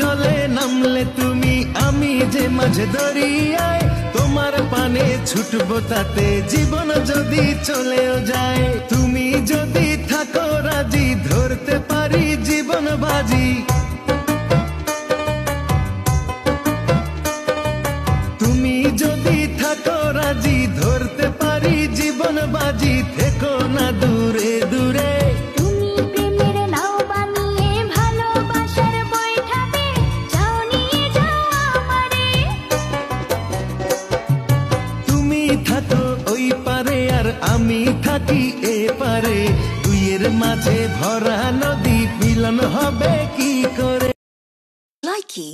জলে নামলে তুমি, আমি যে মাঝে দরিয়ায়, তোমার পানে ছুটবো তাতে জীবন যদি চলেও যায়। তুমি যদি থাকো রাজি, ধরতে পারি জীবন বাজি। তুমি যদি থাকো রাজি, ধরতে পারি জীবন বাজি। থেকো না দূরে দূরে, আমি থাকি এ পারে। দুইয়ের মাঝে ভরা নদী, মিলন হবে কি করে? Likey